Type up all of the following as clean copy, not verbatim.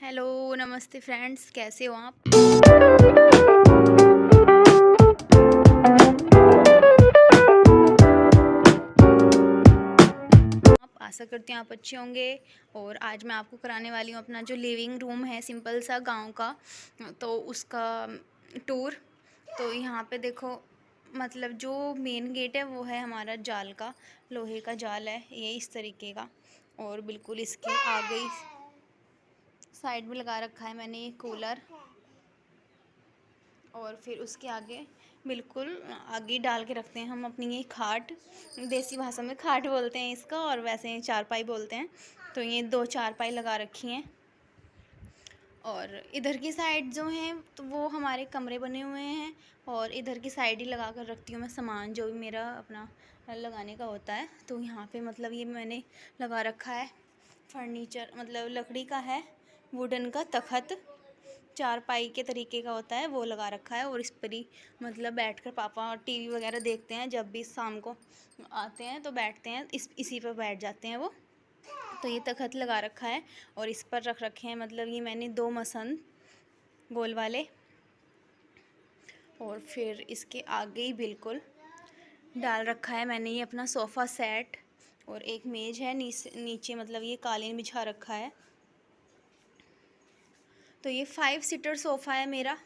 Hello, नमस्ते friends, कैसे हो आप? आप आशा करती हूँ आप अच्छे होंगे। और आज मैं आपको कराने वाली हूँ अपना जो लिविंग रूम है सिंपल सा गांव का, तो उसका टूर। तो यहाँ पे देखो, मतलब जो मेन गेट है वो है हमारा जाल का, लोहे का जाल है ये इस तरीके का। और बिल्कुल इसके आगे ही साइड में लगा रखा है मैंने ये कूलर। और फिर उसके आगे बिल्कुल आगे डाल के रखते हैं हम अपनी ये खाट। देसी भाषा में खाट बोलते हैं इसका, और वैसे चारपाई बोलते हैं। तो ये 2 चारपाई लगा रखी हैं। और इधर की साइड जो है तो वो हमारे कमरे बने हुए हैं, और इधर की साइड ही लगा कर रखती हूँ मैं सामान जो भी मेरा अपना लगाने का होता है। तो यहाँ पे मतलब ये मैंने लगा रखा है फर्नीचर, मतलब लकड़ी का है, वुडन का तख्त, चारपाई के तरीके का होता है वो लगा रखा है। और इस पर ही मतलब बैठकर पापा टीवी वगैरह देखते हैं, जब भी शाम को आते हैं तो बैठते हैं इसी पर बैठ जाते हैं वो। तो ये तख्त लगा रखा है, और इस पर रख रखे हैं मतलब ये मैंने 2 मसन गोल वाले। और फिर इसके आगे ही बिल्कुल डाल रखा है मैंने ये अपना सोफ़ा सेट, और एक मेज़ है नीचे मतलब ये कालीन बिछा रखा है। तो ये 5 सीटर सोफ़ा है मेरा।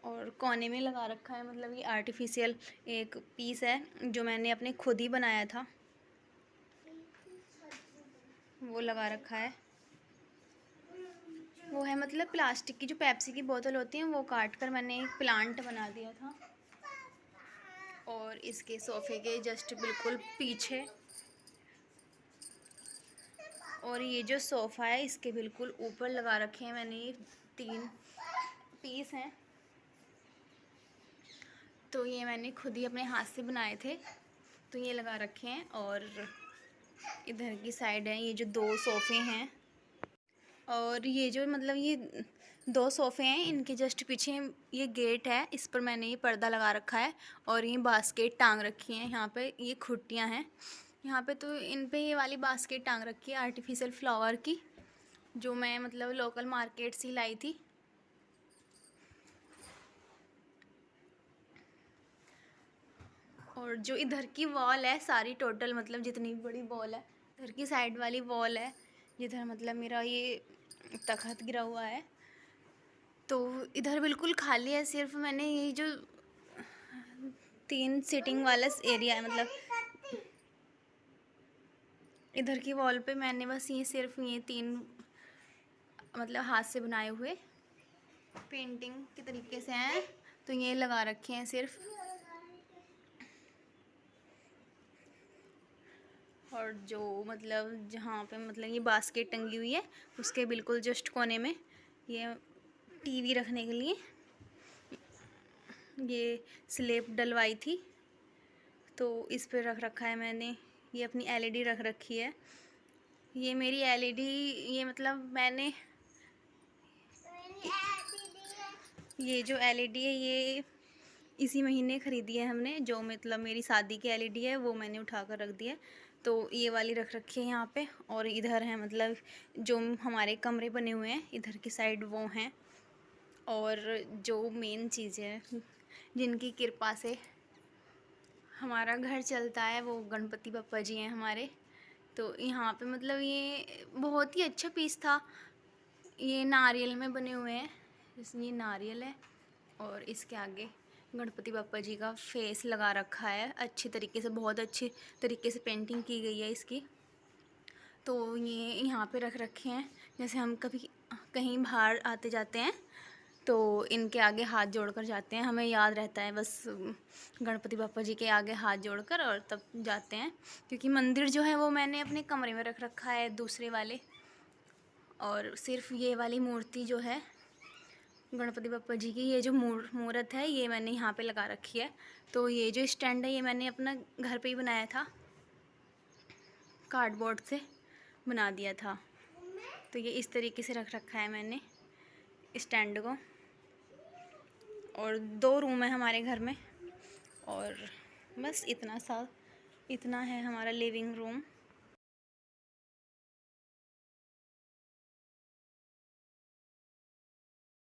और कोने में लगा रखा है मतलब ये आर्टिफिशियल एक पीस है जो मैंने अपने खुद ही बनाया था, वो लगा रखा है। वो है मतलब प्लास्टिक की जो पेप्सी की बोतल होती है वो काट कर मैंने एक प्लांट बना दिया था। और इसके सोफ़े के जस्ट बिल्कुल पीछे, और ये जो सोफ़ा है इसके बिल्कुल ऊपर लगा रखे हैं मैंने ये 3 पीस हैं। तो ये मैंने खुद ही अपने हाथ से बनाए थे, तो ये लगा रखे हैं। और इधर की साइड है ये जो 2 सोफ़े हैं, और ये जो मतलब ये 2 सोफ़े हैं इनके जस्ट पीछे ये गेट है, इस पर मैंने ये पर्दा लगा रखा है। और ये बास्केट टांग रखी है, यहाँ पे ये खुट्टियाँ हैं यहाँ पे, तो इन पे ये वाली बास्केट टांग रखी है आर्टिफिशियल फ्लावर की, जो मैं मतलब लोकल मार्केट से लाई थी। और जो इधर की वॉल है सारी टोटल मतलब जितनी भी बड़ी वॉल है, इधर की साइड वाली वॉल है जिधर मतलब मेरा ये तख्त गिरा हुआ है, तो इधर बिल्कुल खाली है। सिर्फ मैंने ये जो 3 सीटिंग वाला एरिया है, मतलब इधर की वॉल पे मैंने बस ये सिर्फ ये 3 मतलब हाथ से बनाए हुए पेंटिंग के तरीके से हैं, तो ये लगा रखे हैं सिर्फ। और जो मतलब जहाँ पे मतलब ये बास्केट टंगी हुई है उसके बिल्कुल जस्ट कोने में ये टीवी रखने के लिए ये स्लेब डलवाई थी, तो इस पे रख रखा है मैंने। ये अपनी एलईडी रख रखी है, ये मेरी एलईडी ये मतलब मैंने ये जो एलईडी है ये इसी महीने ख़रीदी है हमने, जो मतलब मेरी शादी की एलईडी है वो मैंने उठा कर रख दी है। तो ये वाली रख रखी है यहाँ पे। और इधर है मतलब जो हमारे कमरे बने हुए हैं इधर की साइड वो हैं। और जो मेन चीज़ है जिनकी कृपा से हमारा घर चलता है वो गणपति बप्पा जी हैं हमारे। तो यहाँ पे मतलब ये बहुत ही अच्छा पीस था, ये नारियल में बने हुए हैं, जैसे ये नारियल है और इसके आगे गणपति बप्पा जी का फेस लगा रखा है अच्छी तरीके से, बहुत अच्छी तरीके से पेंटिंग की गई है इसकी। तो ये यहाँ पे रख रखे हैं, जैसे हम कभी कहीं बाहर आते जाते हैं तो इनके आगे हाथ जोड़कर जाते हैं, हमें याद रहता है बस गणपति बप्पा जी के आगे हाथ जोड़कर और तब जाते हैं। क्योंकि मंदिर जो है वो मैंने अपने कमरे में रख रखा है दूसरे वाले, और सिर्फ ये वाली मूर्ति जो है गणपति बप्पा जी की, ये जो मूर्त है ये मैंने यहाँ पे लगा रखी है। तो ये जो स्टैंड है ये मैंने अपना घर पे ही बनाया था, कार्डबोर्ड से बना दिया था। तो ये इस तरीके से रख रखा है मैंने स्टैंड को। और 2 रूम है हमारे घर में, और बस इतना है हमारा लिविंग रूम।